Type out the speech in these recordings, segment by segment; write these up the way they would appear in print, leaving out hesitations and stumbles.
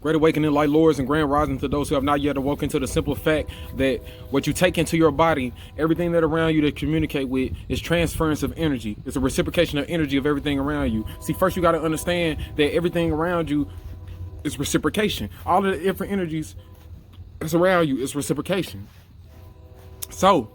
Great awakening, light lords, and grand rising to those who have not yet awoken to the simple fact that what you take into your body, everything that around you to communicate with, is transference of energy. It's a reciprocation of energy of everything around you. See, first you got to understand that everything around you is reciprocation. All of the different energies that's around you is reciprocation. So,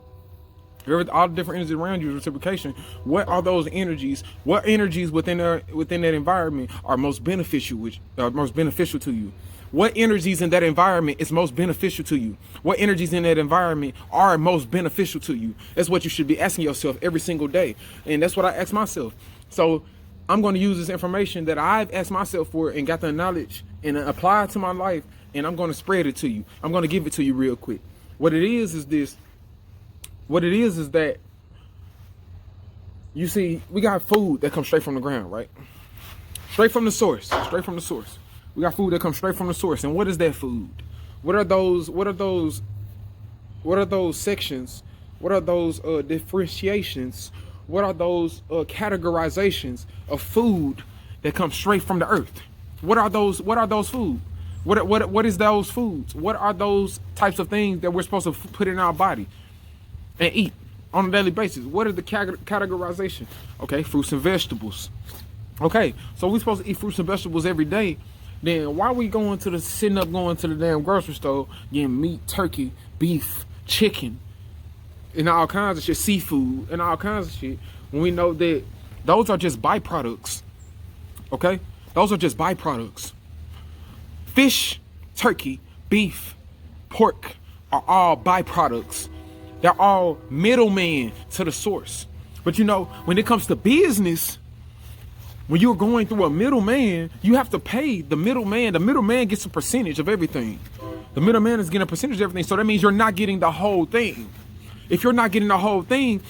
all the different energies around you is reciprocation. What are those energies? What energies within that environment are most beneficial to you? What energies in that environment is most beneficial to you? What energies in that environment are most beneficial to you? That's what you should be asking yourself every single day. And that's what I ask myself. So I'm going to use this information that I've asked myself for and got the knowledge and apply it to my life, and I'm going to spread it to you. I'm going to give it to you real quick. What it is this. What it is that, you see, we got food that comes straight from the ground, right? Straight from the source, We got food that comes straight from the source. And what is that food? What are those sections? What are those differentiations? What are those categorizations of food that comes straight from the earth? What are those food? What is those foods? What are those types of things that we're supposed to put in our body and eat on a daily basis? What is the categorization? Okay, fruits and vegetables. Okay, so we're supposed to eat fruits and vegetables every day. Then why are we going to the damn grocery store getting meat, turkey, beef, chicken, and all kinds of shit, seafood, and all kinds of shit, when we know that those are just byproducts? Okay, those are just byproducts. Fish, turkey, beef, pork are all byproducts. They're all middlemen to the source. But you know, when it comes to business, when you're going through a middleman, you have to pay the middleman. The middleman gets a percentage of everything. The middleman is getting a percentage of everything. So that means you're not getting the whole thing. If you're not getting the whole thing,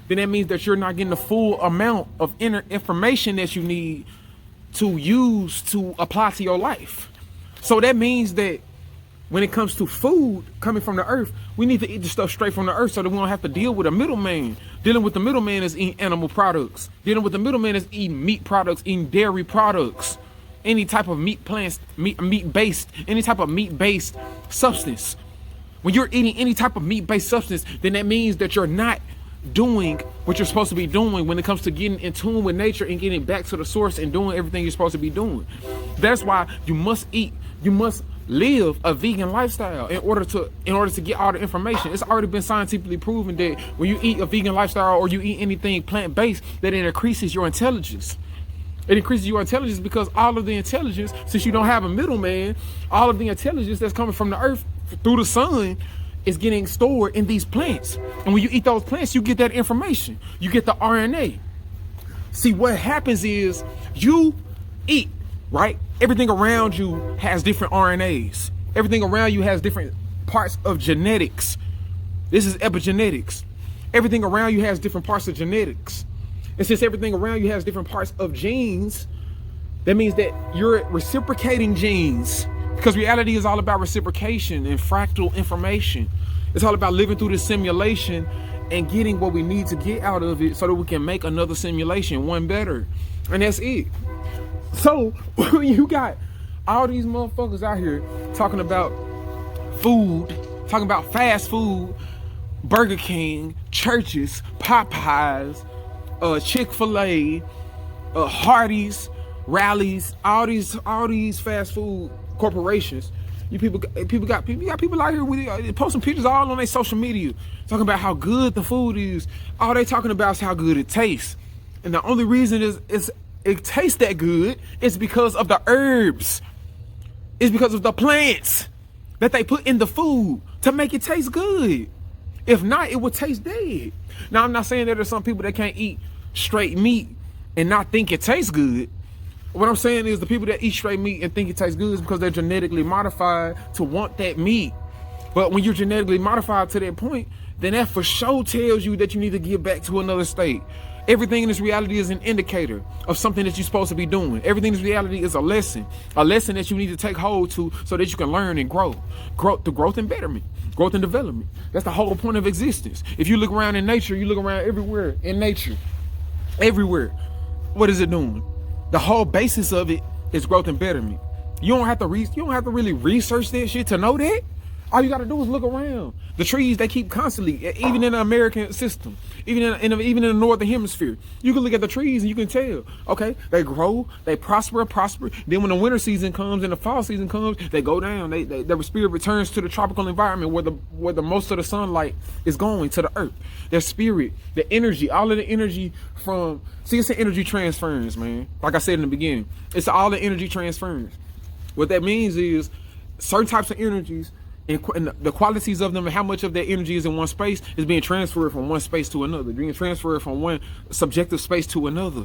then that means that you're not getting the full amount of information that you need to use to apply to your life. So that means that when it comes to food coming from the earth, we need to eat the stuff straight from the earth so that we don't have to deal with a middleman. Dealing with the middleman is eating animal products. Dealing with the middleman is eating meat products, eating dairy products, any type of any type of meat-based substance. When you're eating any type of meat-based substance, then that means that you're not doing what you're supposed to be doing when it comes to getting in tune with nature and getting back to the source and doing everything you're supposed to be doing. That's why you must live a vegan lifestyle in order to get all the information. It's already been scientifically proven that when you eat a vegan lifestyle or you eat anything plant-based, that it increases your intelligence. It increases your intelligence because all of the intelligence, since you don't have a middleman, all of the intelligence that's coming from the earth through the sun is getting stored in these plants. And when you eat those plants, you get that information. You get the RNA. See, what happens is you eat, right? Everything around you has different RNAs. Everything around you has different parts of genetics. This is epigenetics. Everything around you has different parts of genetics. And since everything around you has different parts of genes, that means that you're reciprocating genes, because reality is all about reciprocation and fractal information. It's all about living through the simulation and getting what we need to get out of it so that we can make another simulation, one better. And that's it. So you got all these motherfuckers out here talking about food, talking about fast food, Burger King, churches, Popeyes, Chick-fil-A, Hardee's, Rallies, all these fast food corporations. You people got people out here with posting pictures all on their social media, talking about how good the food is. All they talking about is how good it tastes, and the only reason is it tastes that good is because of the herbs. It's because of the plants that they put in the food to make it taste good. If not, it would taste dead. Now, I'm not saying that there's some people that can't eat straight meat and not think it tastes good. What I'm saying is the people that eat straight meat and think it tastes good is because they're genetically modified to want that meat. But when you're genetically modified to that point, then that for sure tells you that you need to get back to another state. Everything in this reality is an indicator of something that you're supposed to be doing. Everything in this reality is a lesson that you need to take hold to so that you can learn and grow through growth and betterment, growth and development. That's the whole point of existence. If you look around in nature, you look around everywhere in nature, everywhere. What is it doing? The whole basis of it is growth and betterment. You don't have to really research that shit to know that. All you got to do is look around. The trees, they keep constantly, even in the American system, even in the northern hemisphere, you can look at the trees and you can tell, okay, they grow, they prosper. Then when the winter season comes and the fall season comes, they go down. Their spirit returns to the tropical environment where the most of the sunlight is going to the earth. Their spirit, the energy, all of the energy it's an energy transference, man. Like I said in the beginning, it's all the energy transference. What that means is certain types of energies and the qualities of them and how much of that energy is in one space is being transferred from one space to another, being transferred from one subjective space to another.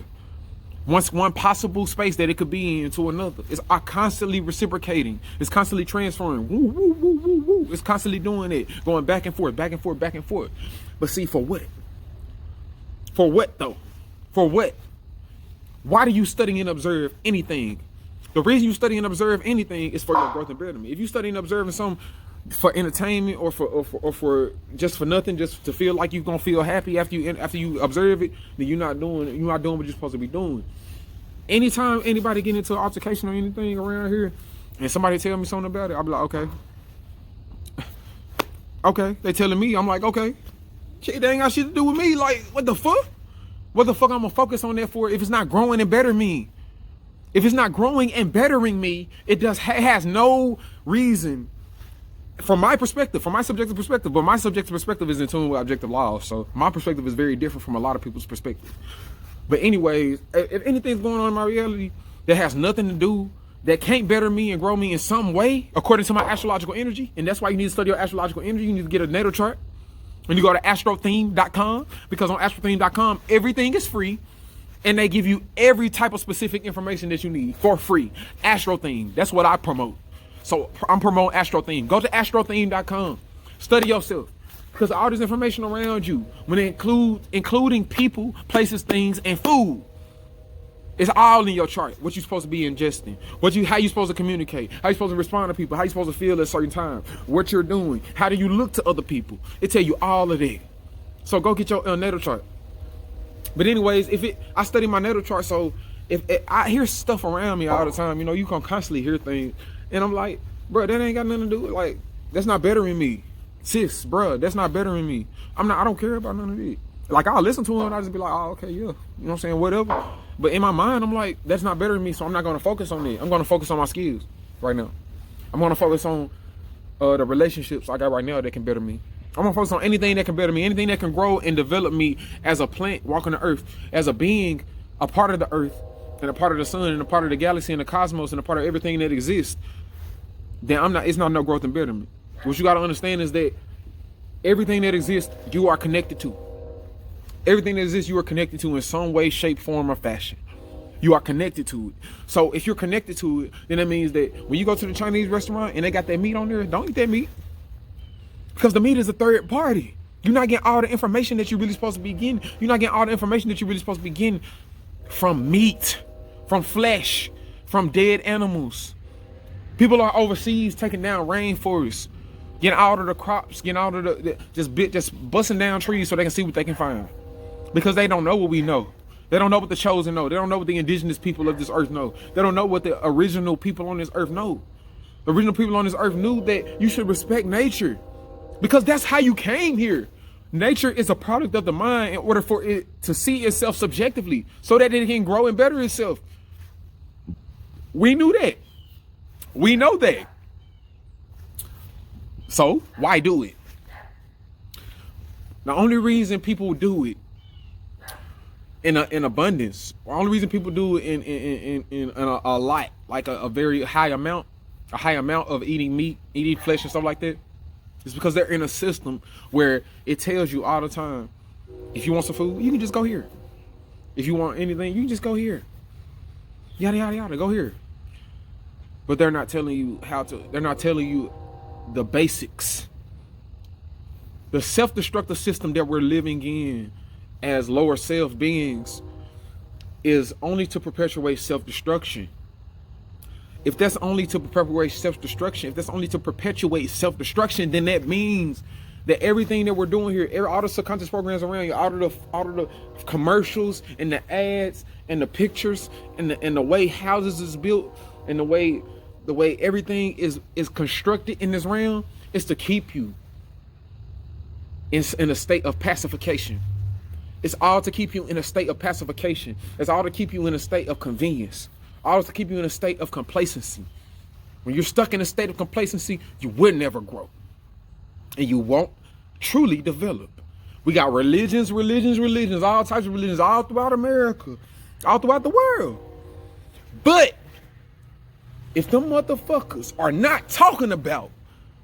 One possible space that it could be in to another. It's constantly reciprocating. It's constantly transferring. Woo, woo, woo, woo, woo. It's constantly doing it, going back and forth, back and forth, back and forth. But see, for what? For what though? For what? Why do you study and observe anything? The reason you study and observe anything is for your growth and betterment. If you study and observing something for entertainment or for just for nothing, just to feel like you're gonna feel happy after you observe it, then you're not doing what you're supposed to be doing. Anytime anybody get into an altercation or anything around here, and somebody tell me something about it, I'll be like, okay. They telling me, I'm like, okay. Shit, they ain't got shit to do with me. Like, what the fuck? What the fuck I'm gonna focus on that for if it's not growing and bettering me? If it's not growing and bettering me, it has no reason. From my perspective, from my subjective perspective, but my subjective perspective is in tune with objective laws. So my perspective is very different from a lot of people's perspective. But anyways, if anything's going on in my reality that has nothing to do, that can't better me and grow me in some way, according to my astrological energy, and that's why you need to study your astrological energy, you need to get a natal chart. When you go to astrotheme.com, because on astrotheme.com, everything is free. And they give you every type of specific information that you need for free. Astrotheme, that's what I promote. So I'm promoting Astrotheme. Go to astrotheme.com. Study yourself. Because all this information around you, when it including people, places, things, and food, it's all in your chart. What you're supposed to be ingesting. How you supposed to communicate. How you supposed to respond to people. How you supposed to feel at a certain time. What you're doing. How do you look to other people. It tell you all of that. So go get your natal chart. But anyways, I study my natal chart, so if I hear stuff around me all the time, you can constantly hear things, and I'm like, bro, that ain't got nothing to do with, like, that's not bettering me, sis, bro, that's not bettering me. I don't care about none of it. Like, I'll listen to it and I'll just be like, oh, okay, yeah, you know what I'm saying, whatever. But in my mind, I'm like, that's not bettering me, so I'm not gonna focus on it. I'm gonna focus on my skills right now. I'm gonna focus on the relationships I got right now that can better me. I'm gonna focus on anything that can better me, anything that can grow and develop me as a plant walking the earth, as a being, a part of the earth, and a part of the sun, and a part of the galaxy and the cosmos, and a part of everything that exists. Then it's not no growth and betterment. What you gotta understand is that everything that exists, you are connected to. Everything that exists, you are connected to in some way, shape, form, or fashion. You are connected to it. So if you're connected to it, then that means that when you go to the Chinese restaurant and they got that meat on there, don't eat that meat. Because the meat is a third party. You're not getting all the information that you're really supposed to be getting. You're not getting all the information that you're really supposed to be getting from meat, from flesh, from dead animals. People are overseas taking down rainforests, getting out of the crops, getting out of just busting down trees so they can see what they can find. Because they don't know what we know. They don't know what the chosen know. They don't know what the indigenous people of this earth know. They don't know what the original people on this earth know. The original people on this earth knew that you should respect nature. Because that's how you came here. Nature is a product of the mind in order for it to see itself subjectively so that it can grow and better itself. We knew that. We know that. So why do it? The only reason people do it in abundance, the only reason people do it in a lot, like a very high amount of eating meat, eating flesh and stuff like that, it's because they're in a system where it tells you all the time, if you want some food, you can just go here. If you want anything, you can just go here. Yada, yada, yada, go here. But they're not telling you they're not telling you the basics. The self-destructive system that we're living in as lower self beings is only to perpetuate self-destruction. If that's only to perpetuate self-destruction, then that means that everything that we're doing here, all the subconscious programs around you, all of the commercials and the ads and the pictures and the way houses is built and the way the way everything is constructed in this realm is to keep you in a state of pacification. It's all to keep you in a state of pacification. It's all to keep you in a state of convenience. All to keep you in a state of complacency. When you're stuck in a state of complacency, you will never grow. And you won't truly develop. We got religions, all types of religions all throughout America, all throughout the world. But if them motherfuckers are not talking about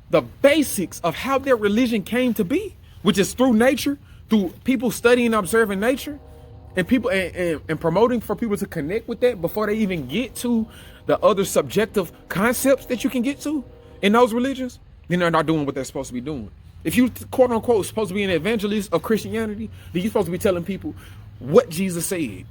the basics of how their religion came to be, which is through nature, through people studying and observing nature, and people and promoting for people to connect with that before they even get to the other subjective concepts that you can get to in those religions, then they're not doing what they're supposed to be doing. If you quote unquote supposed to be an evangelist of Christianity, then you're supposed to be telling people what Jesus said.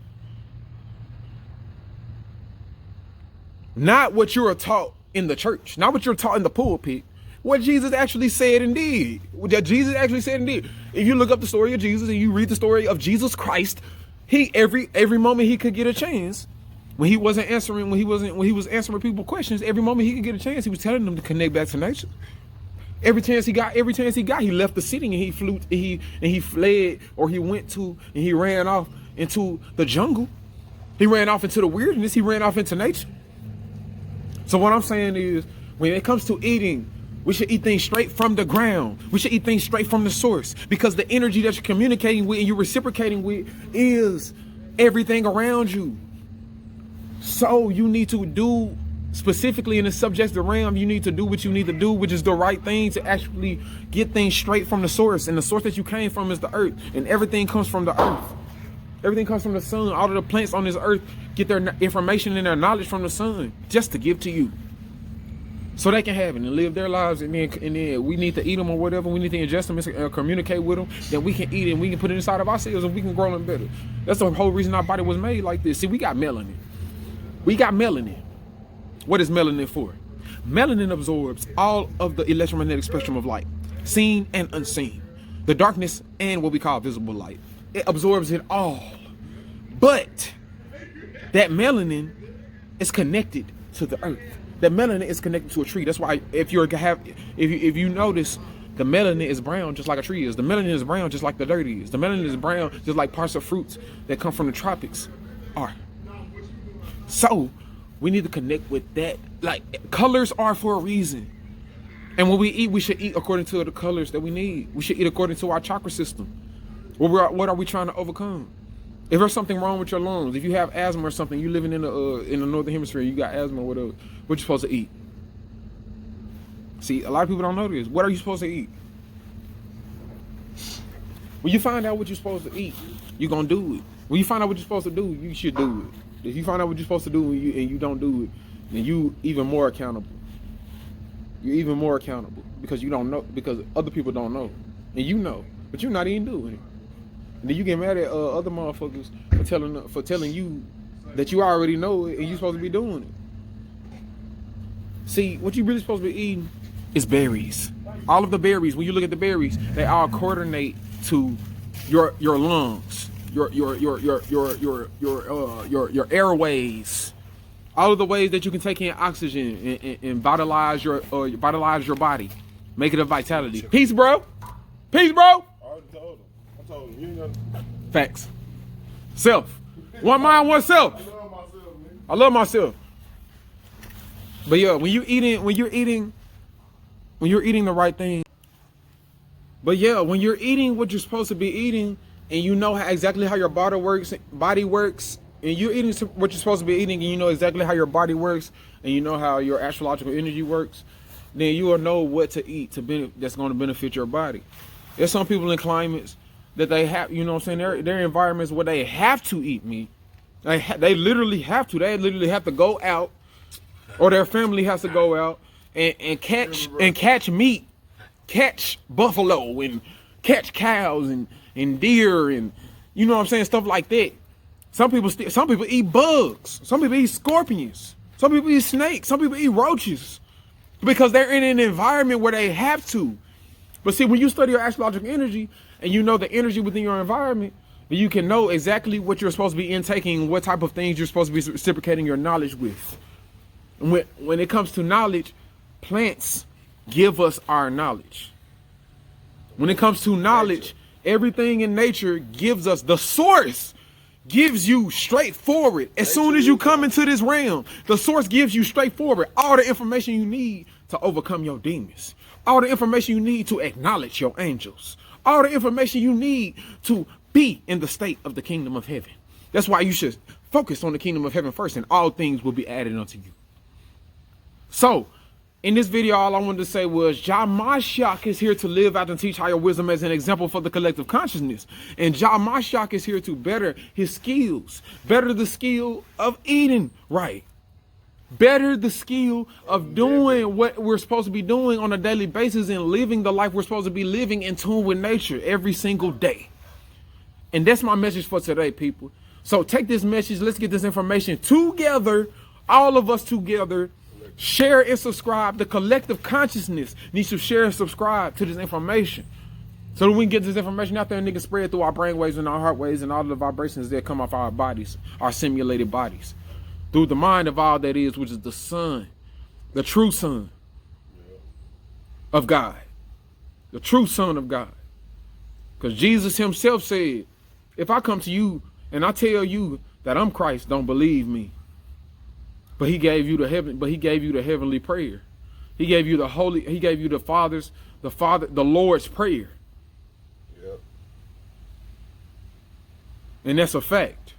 Not what you're taught in the church, not what you're taught in the pulpit, what Jesus actually said and did. What Jesus actually said and did. If you look up the story of Jesus and you read the story of Jesus Christ, he every moment he could get a chance, when he was answering people questions, every moment he could get a chance, he was telling them to connect back to nature. Every chance he got, he left the city and he fled, or he went to and he ran off into the jungle. He ran off into the wilderness. He ran off into nature. So what I'm saying is, when it comes to eating, we should eat things straight from the ground. We should eat things straight from the source, because the energy that you're communicating with and you're reciprocating with is everything around you. So you need to do, specifically in the subjective realm, you need to do what you need to do, which is the right thing to actually get things straight from the source. And the source that you came from is the earth, and everything comes from the earth. Everything comes from the sun. All of the plants on this earth get their information and their knowledge from the sun, just to give to you, so they can have it and live their lives. And then we need to eat them or whatever. We need to ingest them and communicate with them. Then we can eat it and we can put it inside of ourselves and we can grow them better. That's the whole reason our body was made like this. See, we got melanin. We got melanin. What is melanin for? Melanin absorbs all of the electromagnetic spectrum of light, seen and unseen, the darkness and what we call visible light. It absorbs it all. But that melanin is connected to the earth. That melanin is connected to a tree. That's why if you notice, the melanin is brown just like a tree is. The melanin is brown just like the dirt is. The melanin is brown just like parts of fruits that come from the tropics are. So we need to connect with that. Like, colors are for a reason. And when we eat, we should eat according to the colors that we need. We should eat according to our chakra system. What are we trying to overcome? If there's something wrong with your lungs, if you have asthma or something, you living in the northern hemisphere, you got asthma or whatever, what you supposed to eat? See, a lot of people don't know this. What are you supposed to eat? When you find out what you're supposed to eat, you're gonna do it. When you find out what you're supposed to do, you should do it. If you find out what you're supposed to do and you don't do it, then you even more accountable. You're even more accountable because you don't know, because other people don't know, and you know, but you're not even doing it. And then you get mad at other motherfuckers for telling you that you already know it and you're supposed to be doing it. See, what you really supposed to be eating is berries. All of the berries. When you look at the berries, they all coordinate to your lungs, your airways, all of the ways that you can take in oxygen and vitalize your body, make it a vitality. Peace, bro. Peace, bro. I told him. Facts. Self. One mind, one self. I love myself. But yeah, when you're eating the right thing. But yeah, when you're eating what you're supposed to be eating, and you know exactly how your body works, and you're eating what you're supposed to be eating, and you know exactly how your body works, and you know how your astrological energy works, then you will know what to eat that's going to benefit your body. There's some people in climates that they have, you know what I'm saying, they're environments where they have to eat meat. They literally have to. They literally have to go out, or their family has to go out and catch meat, catch buffalo and catch cows and deer and, you know what I'm saying, stuff like that. Some people eat bugs. Some people eat scorpions. Some people eat snakes. Some people eat roaches because they're in an environment where they have to. But see, when you study your astrological energy and you know the energy within your environment, then you can know exactly what you're supposed to be intaking, what type of things you're supposed to be reciprocating your knowledge with. When it comes to knowledge, plants give us our knowledge. When it comes to knowledge, everything in nature gives us, the source gives you straightforward. As soon as you come into this realm, the source gives you straightforward all the information you need to overcome your demons. All the information you need to acknowledge your angels. All the information you need to be in the state of the kingdom of heaven. That's why you should focus on the kingdom of heaven first, and all things will be added unto you. So, in this video, all I wanted to say was JAH MASHIAC is here to live out and teach higher wisdom as an example for the collective consciousness. And JAH MASHIAC is here to better his skills, better the skill of eating right, better the skill of doing what we're supposed to be doing on a daily basis and living the life we're supposed to be living in tune with nature every single day. And that's my message for today, people. So take this message. Let's get this information together, all of us together. Share and subscribe. The collective consciousness needs to share and subscribe to this information so that we can get this information out there and it can spread through our brainwaves and our heart waves and all of the vibrations that come off our bodies, our simulated bodies, through the mind of all that is, which is the Son, the true Son of God, the true Son of God. Because Jesus himself said, if I come to you and I tell you that I'm Christ, don't believe me. But he gave you the heavenly prayer. He gave you he gave you the Lord's Prayer. Yep. And that's a fact.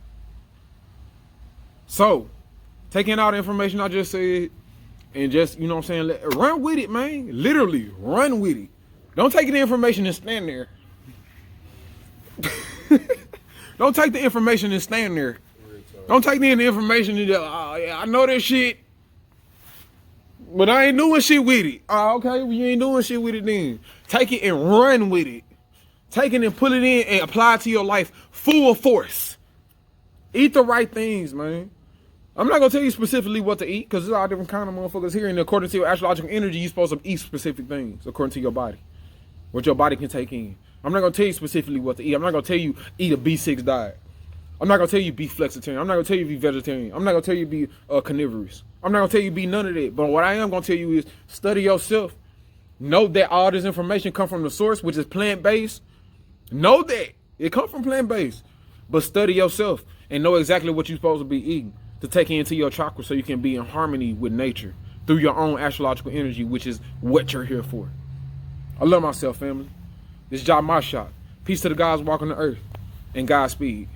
So, taking all the information I just said and just, you know what I'm saying, run with it, man. Literally, run with it. Don't take the information and stand there. Don't take the information and stand there. Don't take the information and just, oh yeah, I know that shit, but I ain't doing shit with it. Oh, okay, well, you ain't doing shit with it then. Take it and run with it. Take it and put it in and apply it to your life full force. Eat the right things, man. I'm not gonna tell you specifically what to eat because there's all different kind of motherfuckers here, and according to your astrological energy, you're supposed to eat specific things according to your body, what your body can take in. I'm not gonna tell you specifically what to eat. I'm not gonna tell you eat a B6 diet. I'm not gonna tell you be flexitarian. I'm not gonna tell you be vegetarian. I'm not gonna tell you be carnivorous. I'm not gonna tell you be none of that. But what I am gonna tell you is study yourself. Know that all this information come from the source, which is plant-based. Know that it comes from plant-based. But study yourself and know exactly what you're supposed to be eating to take into your chakra so you can be in harmony with nature through your own astrological energy, which is what you're here for. I love myself, family. This is JAH MASHIAC. Peace to the guys walking the earth, and Godspeed.